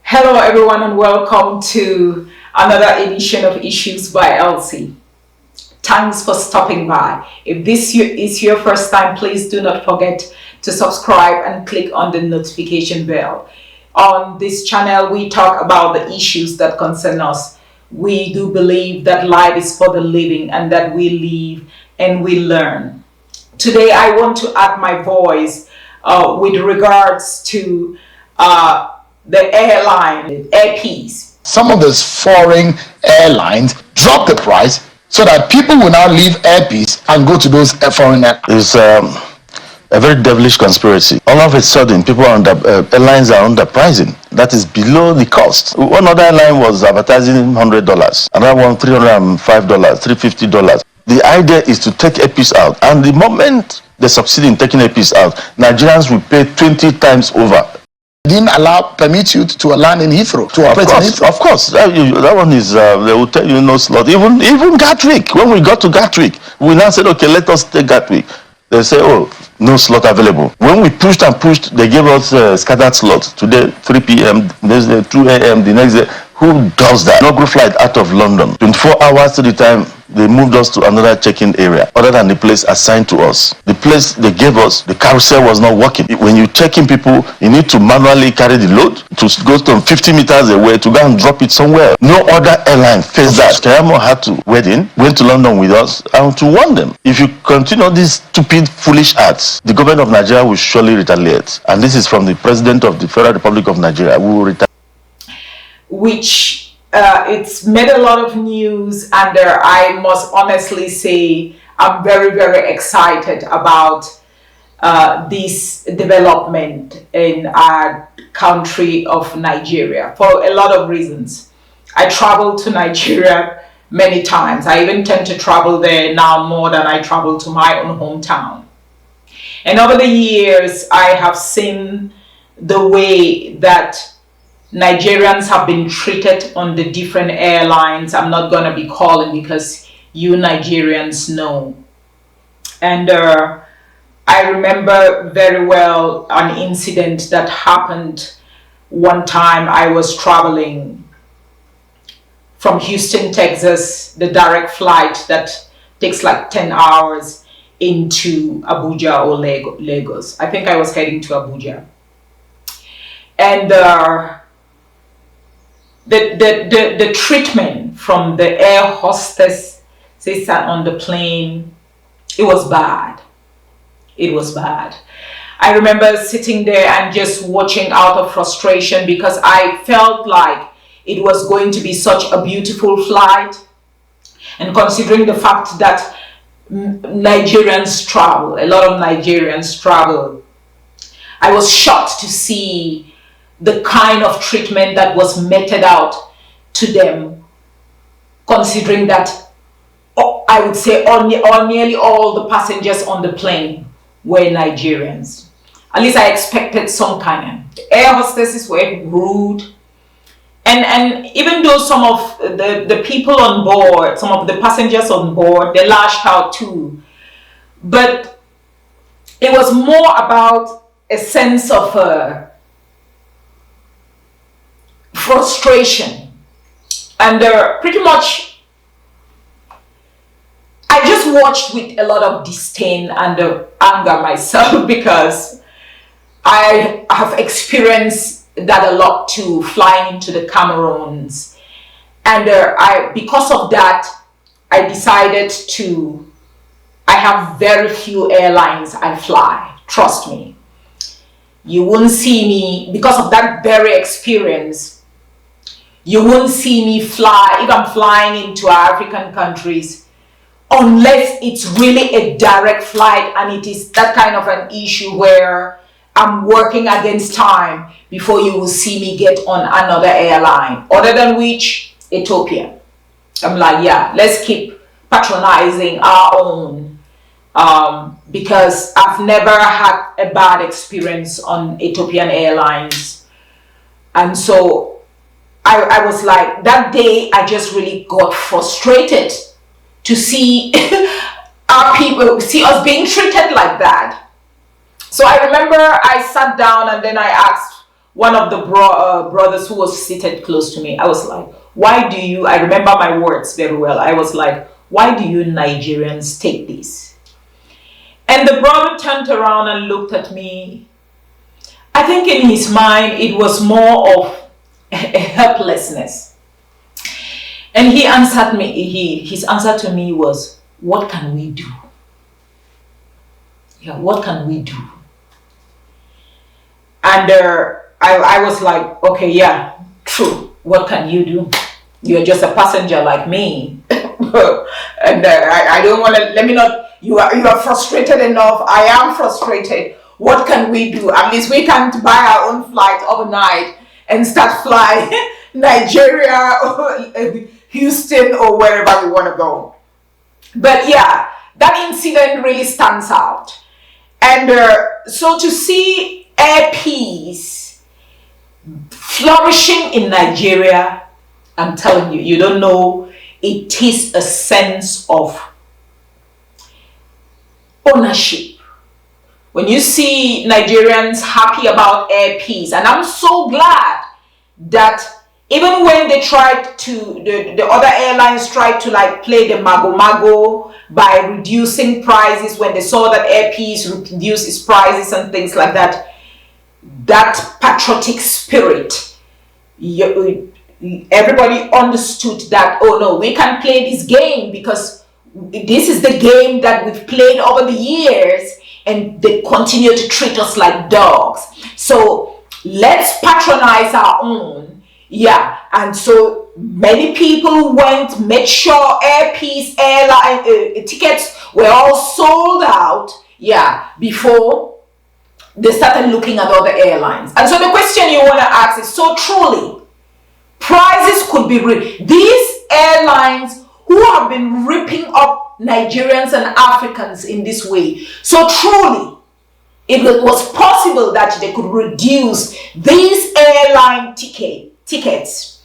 Hello, everyone, and welcome to another edition of Issues by Elsie. Thanks for stopping by. If this is your first time, please do not forget to subscribe and click on the notification bell. On this channel, we talk about the issues that concern us. We do believe that life is for the living and that we live and we learn. Today, I want to add my voice with regards to the airline, airpiece. Some of those foreign airlines drop the price so that people will now leave airpiece and go to those foreign airlines. It's a very devilish conspiracy. All of a sudden, airlines are underpricing. That is below the cost. One other airline was advertising $100, another one $305, $350. The idea is to take airpiece out, and the moment they succeed in taking airpiece out, Nigerians will pay 20 times over. Didn't permit you to land in Heathrow, to operate in Heathrow. Of course, that one is, they will tell you no slot. Even Gatwick, when we got to Gatwick, we now said, okay, let us take Gatwick. They say, oh, no slot available. When we pushed and pushed, they gave us scattered slots. Today, 3 p.m., next day, 2 a.m., the next day. Who does that? No good flight out of London. 24 hours to the time, they moved us to another check-in area other than the place assigned to us. The place they gave us, the carousel was not working. When you check in people, you need to manually carry the load to go to 50 meters away to go and drop it somewhere. No other airline faced that. Kayamo had to went to London with us and to warn them. If you continue these stupid, foolish acts, the government of Nigeria will surely retaliate. And this is from the President of the Federal Republic of Nigeria. We will retaliate. Which it's made a lot of news, and I must honestly say I'm very, very excited about this development in our country of Nigeria for a lot of reasons. I traveled to Nigeria many times. I even tend to travel there now more than I travel to my own hometown. And over the years, I have seen the way that Nigerians have been treated on the different airlines. I'm not going to be calling because you Nigerians know. And I remember very well an incident that happened one time. I was traveling from Houston, Texas, the direct flight that takes like 10 hours into Abuja or Lagos. I think I was heading to Abuja. And the treatment from the air hostess on the plane, it was bad. It was bad. I remember sitting there and just watching out of frustration because I felt like it was going to be such a beautiful flight. And considering the fact that Nigerians travel, a lot of Nigerians travel, I was shocked to see the kind of treatment that was meted out to them, considering that I would say nearly all the passengers on the plane were Nigerians. At least I expected some kind of. The air hostesses were rude. And even though some of the people on board, some of the passengers on board, they lashed out too. But it was more about a sense of frustration, and pretty much I just watched with a lot of disdain and anger myself because I have experienced that a lot too, flying into the Cameroons, and because of that I decided I have very few airlines I fly. Trust me, you won't see me because of that very experience. You won't see me fly, if I'm flying into African countries, unless it's really a direct flight and it is that kind of an issue where I'm working against time before you will see me get on another airline, other than which, Ethiopia. I'm like, yeah, let's keep patronizing our own, because I've never had a bad experience on Ethiopian Airlines. And so I was like, that day I just really got frustrated to see our people, see us being treated like that. So I remember I sat down and then I asked one of the brothers who was seated close to me, I was like, why do you, I remember my words very well. I was like, why do you Nigerians take this? And the brother turned around and looked at me. I think in his mind, it was more of a helplessness. And he answered me, his answer to me was, what can we do? Yeah, what can we do? And I was like, okay, yeah, true. What can you do? You're just a passenger like me. And I don't want to, let me not, you are frustrated enough. I am frustrated. What can we do? At least we can't buy our own flight overnight and start flying Nigeria or Houston or wherever we want to go. But yeah, that incident really stands out. And so to see Air Peace flourishing in Nigeria, I'm telling you, you don't know, it is a sense of ownership. When you see Nigerians happy about Air Peace, and I'm so glad that even when they tried to, the other airlines tried to like play the mago by reducing prices when they saw that Air Peace reduced its prices and things like that, that patriotic spirit, everybody understood that, oh no, we can play this game because this is the game that we've played over the years and they continue to treat us like dogs. So let's patronize our own. Yeah, and so many people went, made sure Air Peace airline tickets were all sold out, yeah, before they started looking at other airlines. And so the question you want to ask is, so truly, prices could be these airlines who have been ripping up Nigerians and Africans in this way, so truly, it was possible that they could reduce these airline tickets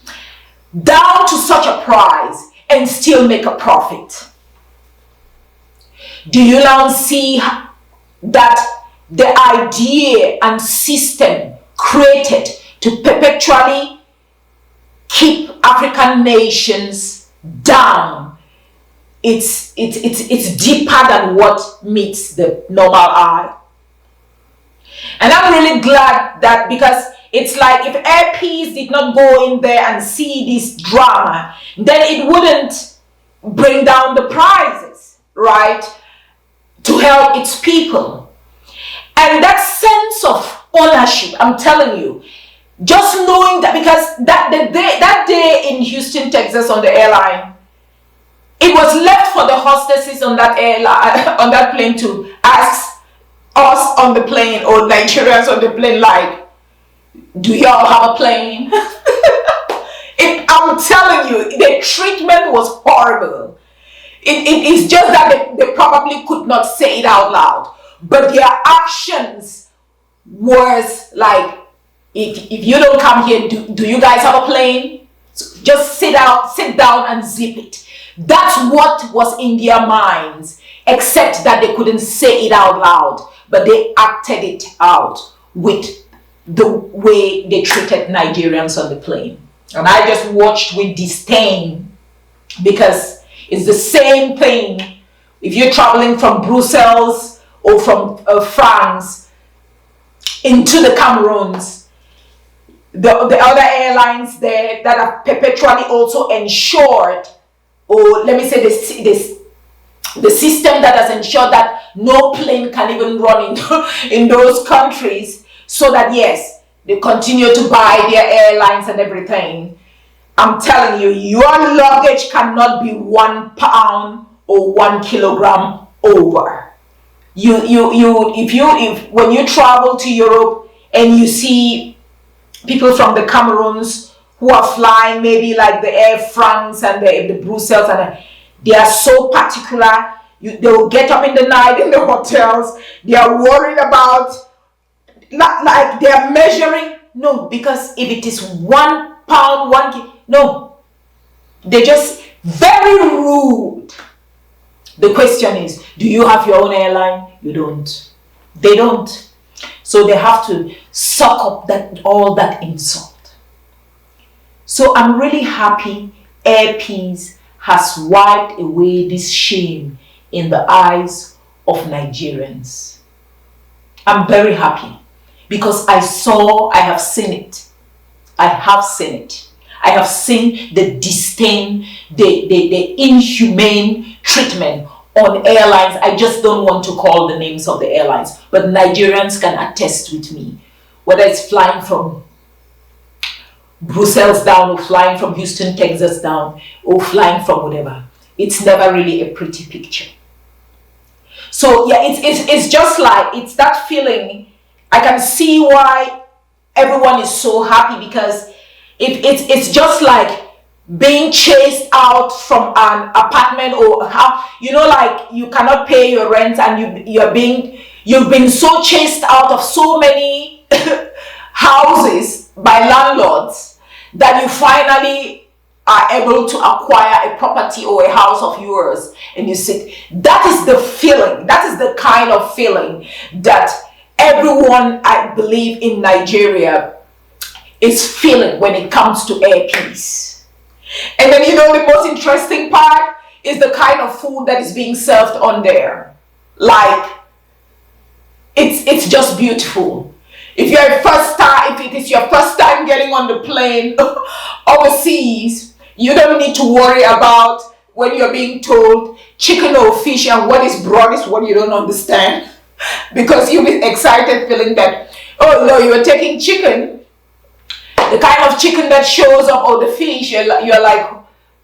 down to such a price and still make a profit. Do you now see that the idea and system created to perpetually keep African nations down, it's deeper than what meets the normal eye? And I'm really glad that, because it's like if Air Peace did not go in there and see this drama, then it wouldn't bring down the prices, right? To help its people. And that sense of ownership, I'm telling you, just knowing that, because that day in Houston, Texas on the airline, it was left for the hostesses on that airline, on that plane to ask us on the plane or Nigerians on the plane, like, do y'all have a plane? I'm telling you, the treatment was horrible. It is just that they probably could not say it out loud, but their actions was like, if you don't come here, do you guys have a plane? So just sit down and zip it. That's what was in their minds, except that they couldn't say it out loud, but they acted it out with the way they treated Nigerians on the plane. And I just watched with disdain, because it's the same thing if you're traveling from Brussels or from France into the Cameroons. The other airlines there that have perpetually also ensured, or let me say the system that has ensured that no plane can even run in those countries, so that yes, they continue to buy their airlines and everything. I'm telling you, your luggage cannot be 1 pound or 1 kilogram over. If when you travel to Europe and you see people from the Cameroons who are flying, maybe like the Air France and the Brussels, and they are so particular. They will get up in the night in the hotels. They are worried about, like they are measuring. No, because if it is 1 pound, 1 kilo, no, they're just very rude. The question is, do you have your own airline? You don't. They don't. So they have to suck up all that insult. So I'm really happy Air Peace has wiped away this shame in the eyes of Nigerians. I'm very happy because I have seen it. I have seen it. I have seen the disdain, the inhumane treatment on airlines. I just don't want to call the names of the airlines, but Nigerians can attest with me. Whether it's flying from Brussels down, or flying from Houston, Texas down, or flying from whatever, it's never really a pretty picture. So yeah, it's just like, it's that feeling. I can see why everyone is so happy, because it's just like being chased out from an apartment, or how, like you cannot pay your rent and you've been so chased out of so many houses by landlords that you finally are able to acquire a property or a house of yours, and you sit. That is the feeling. That is the kind of feeling that everyone, I believe, in Nigeria is feeling when it comes to Air Peace. And then the most interesting part is the kind of food that is being served on there. Like, it's just beautiful. If it is your first time getting on the plane overseas, you don't need to worry about when you're being told chicken or fish, and what is broad is what you don't understand, because you'll be excited feeling that, oh no, you're taking chicken, the kind of chicken that shows up, or the fish, you're like,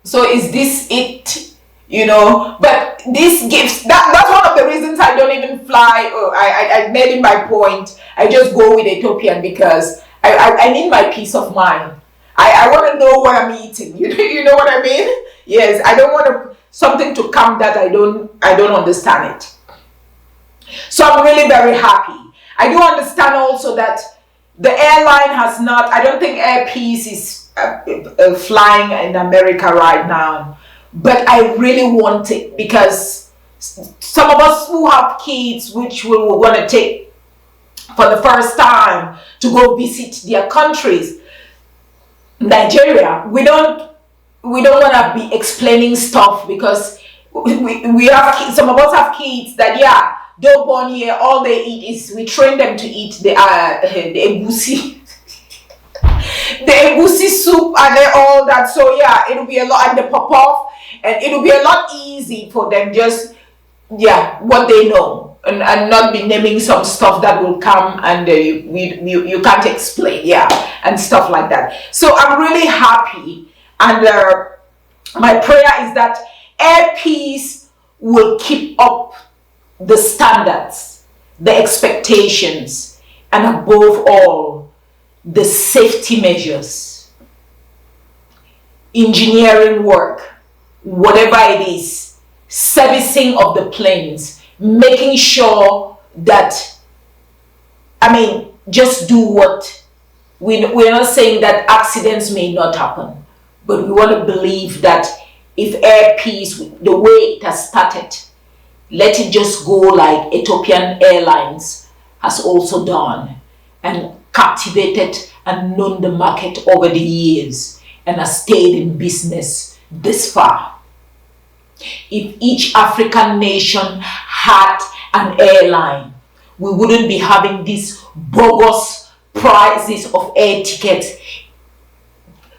so is this it? But this gives, that's one of the reasons I don't even fly, or I made it my point. I just go with Ethiopian because I need my peace of mind. I want to know what I'm eating. You know what I mean? Yes, I don't want something to come that I don't understand it. So I'm really very happy. I do understand also that the airline has not, I don't think Air Peace is flying in America right now. But I really want it, because some of us who have kids, which we were going to take for the first time to go visit their countries, Nigeria, we don't want to be explaining stuff, because we have kids, some of us have kids that, yeah, they're born here, all they eat is, we train them to eat the egusi. The egusi soup and all that. So yeah, it'll be a lot, and the pop-off, and it'll be a lot easy for them, just, yeah, what they know, and not be naming some stuff that will come and you can't explain, yeah, and stuff like that. So I'm really happy, and my prayer is that Air Peace will keep up the standards, the expectations, and above all, the safety measures, engineering work, whatever it is, servicing of the planes, making sure that, just do what, we're not saying that accidents may not happen, but we want to believe that if Air Peace, the way it has started, let it just go like Ethiopian Airlines has also done, and captivated and known the market over the years, and has stayed in business this far. If each African nation had an airline, we wouldn't be having these bogus prices of air tickets,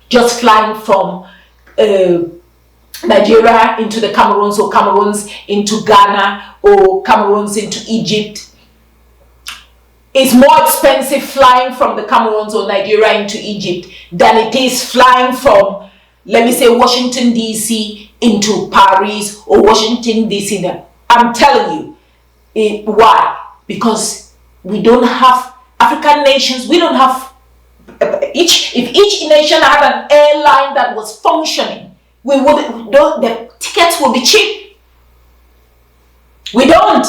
just flying from Nigeria into the Cameroons, or Cameroons into Ghana, or Cameroons into Egypt. It's more expensive flying from the Cameroons or Nigeria into Egypt than it is flying from, let me say, Washington DC into Paris, or Washington DC. I'm telling you, why? Because we don't have, African nations, we don't have, if each nation had an airline that was functioning, the tickets would be cheap. We don't.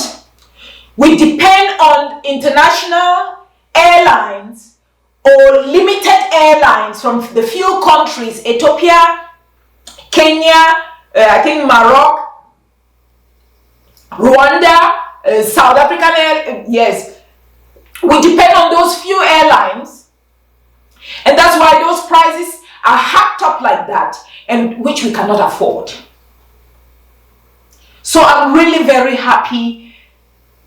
We depend on international airlines or limited airlines from the few countries, Ethiopia, Kenya, I think Morocco, Rwanda, South African, yes, We depend on those few airlines, and that's why those prices are hacked up like that, and which we cannot afford. So I'm really very happy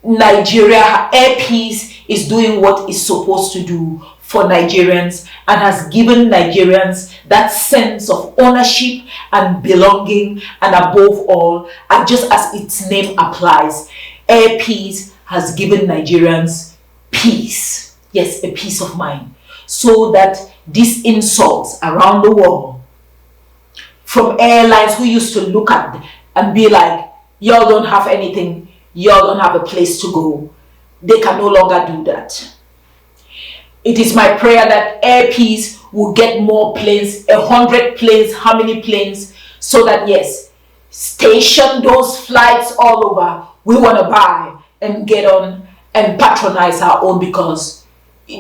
Nigeria Air Peace is doing what it's supposed to do for Nigerians and has given Nigerians that sense of ownership and belonging, and above all, and just as its name applies, Air Peace has given Nigerians peace. Yes, a peace of mind. So that these insults around the world from airlines who used to look at and be like, y'all don't have anything, y'all don't have a place to go, they can no longer do that. It is my prayer that Air Peace will get more planes, 100 planes, how many planes, so that yes, station those flights all over. We want to buy and get on and patronize our own, because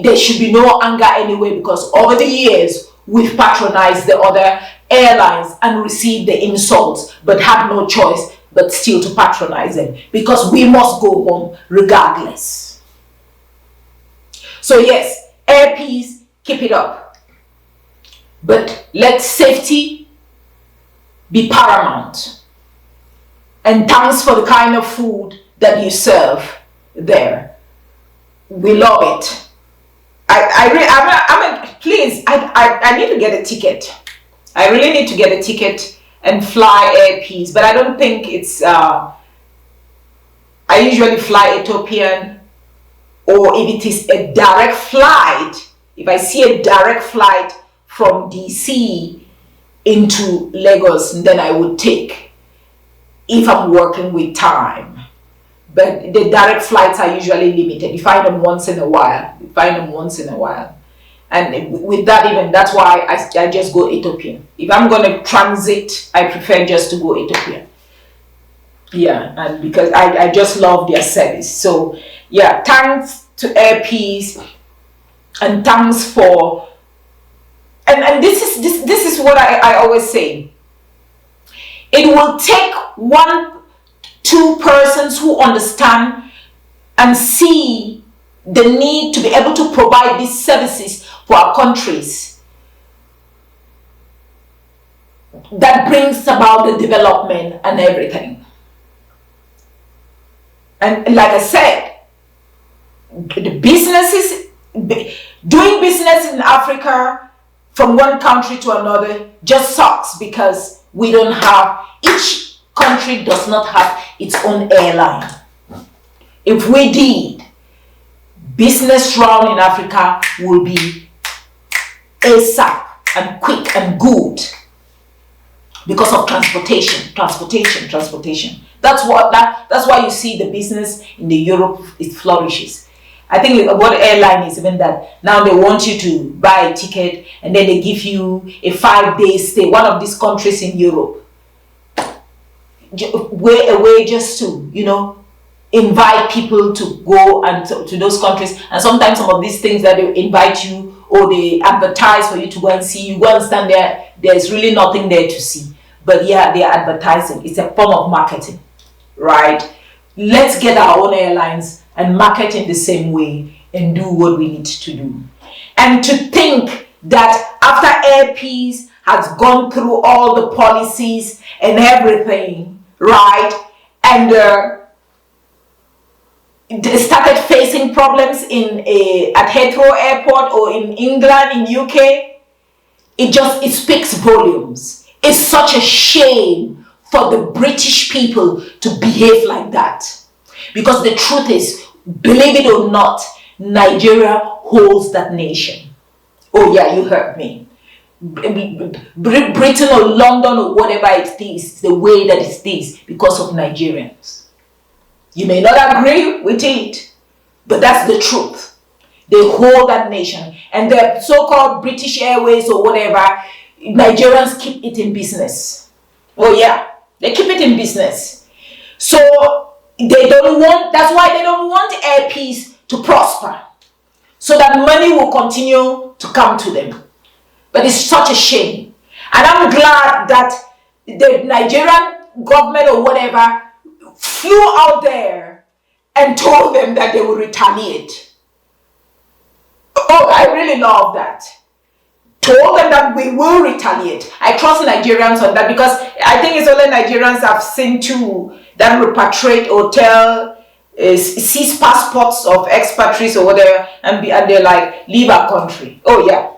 there should be no anger anyway, because over the years we've patronized the other airlines and received the insults, but had no choice but still to patronize them, because we must go home regardless. So yes, Air Peace, keep it up, but let safety be paramount. And thanks for the kind of food that you serve there. We love it. Please, I need to get a ticket. I really need to get a ticket and fly Air Peace, but I don't think it's, I usually fly Ethiopian, or if it is a direct flight, if I see a direct flight from DC into Lagos, then I would take, if I'm working with time. But the direct flights are usually limited. You find them once in a while. And with that, even that's why I just go Ethiopian. If I'm going to transit, I prefer just to go Ethiopian. Yeah, and because I just love their service. So yeah, thanks to Air Peace, and thanks for, and this is what I always say. It will take 1-2 persons who understand and see the need to be able to provide these services for our countries, that brings about the development and everything. And like I said, the businesses, doing business in Africa from one country to another just sucks, because we don't have, each country does not have its own airline. If we did, business round in Africa will be ASAP and quick and good, because of transportation. That's why you see the business in the Europe, it flourishes. I think what airline is even that now they want you to buy a ticket and then they give you a 5-day stay. One of these countries in Europe, way away, just to, invite people to go and to those countries. And sometimes some of these things that they invite you or they advertise for you to go and see, you go and stand there, there's really nothing there to see. But yeah, they are advertising. It's a form of marketing, right? Let's get our own airlines and market in the same way and do what we need to do. And to think that after Air Peace has gone through all the policies and everything, right, and they started facing problems at Heathrow Airport or in England, in UK, it speaks volumes. It's such a shame for the British people to behave like that. Because the truth is, believe it or not, Nigeria holds that nation. Oh yeah, you heard me. Britain or London or whatever it is, the way that it is, because of Nigerians. You may not agree with it, but that's the truth. They hold that nation. And the so-called British Airways or whatever, Nigerians keep it in business. Oh yeah, they keep it in business. So that's why they don't want Air Peace to prosper, so that money will continue to come to them. But it's such a shame. And I'm glad that the Nigerian government or whatever flew out there and told them that they will retaliate. Oh, I really love that. Told them that we will retaliate. I trust Nigerians on that, because I think it's only Nigerians I've seen too that repatriate or seize passports of expatriates or whatever, and they're like, leave our country. Oh yeah.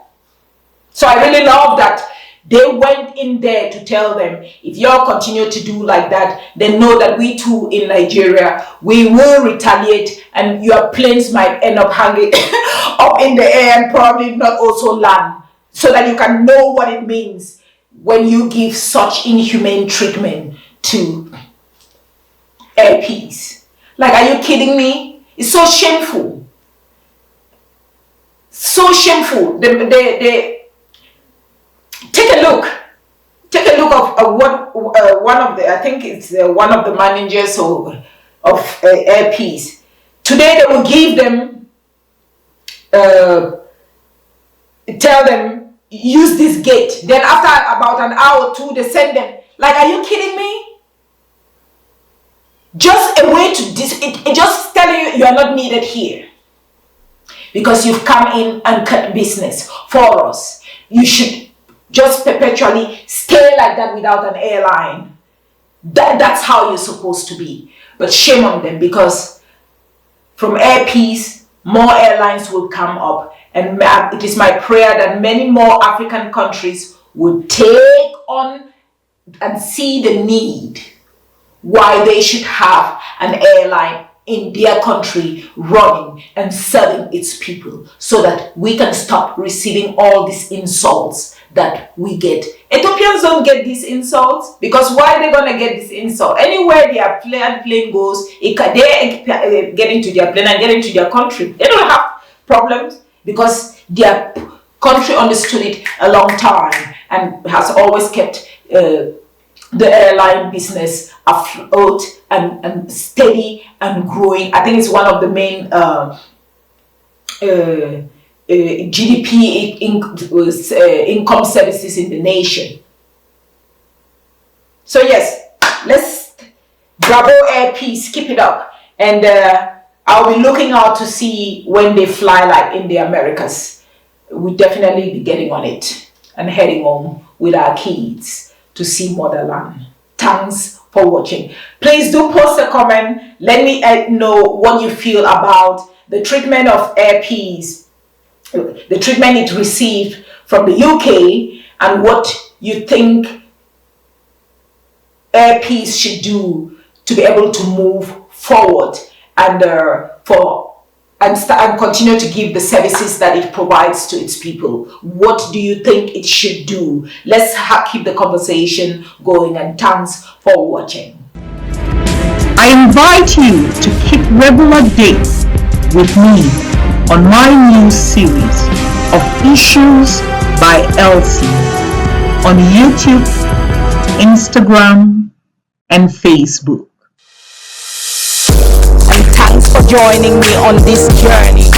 So I really love that they went in there to tell them, if y'all continue to do like that, then know that we too in Nigeria, we will retaliate, and your planes might end up hanging up in the air and probably not also land, so that you can know what it means when you give such inhumane treatment to airpeace. Like, are you kidding me? It's so shameful. So shameful. They take a look of what one of the, I think it's one of the managers of airpeace. Today they will give them, tell them, use this gate. Then after about an hour or two, they send them. Like, are you kidding me? Just a way to it just telling you are not needed here, because you've come in and cut business for us. You should just perpetually stay like that without an airline. That's how you're supposed to be. But shame on them, because from airpeace, more airlines will come up, and it is my prayer that many more African countries would take on and see the need why they should have an airline in their country running and serving its people, so that we can stop receiving all these insults that we get. Ethiopians don't get these insults, because why are they going to get this insult? Anywhere their plane goes, they get into their plane and get into their country. They don't have problems, because their country understood it a long time and has always kept the airline business afloat and steady and growing. I think it's one of the main GDP income services in the nation. So yes, let's bravo airpeace, keep it up, and I'll be looking out to see when they fly like in the Americas. We'll definitely be getting on it and heading home with our kids to see motherland. Thanks for watching. Please do post a comment. Let me know what you feel about the treatment of airpeace, the treatment it received from the UK, and what you think airpeace should do to be able to move forward and and continue to give the services that it provides to its people. What do you think it should do? Let's keep the conversation going, and thanks for watching. I invite you to keep regular dates with me on my new series of Issues by Elsie on YouTube, Instagram, and Facebook. And thanks for joining me on this journey.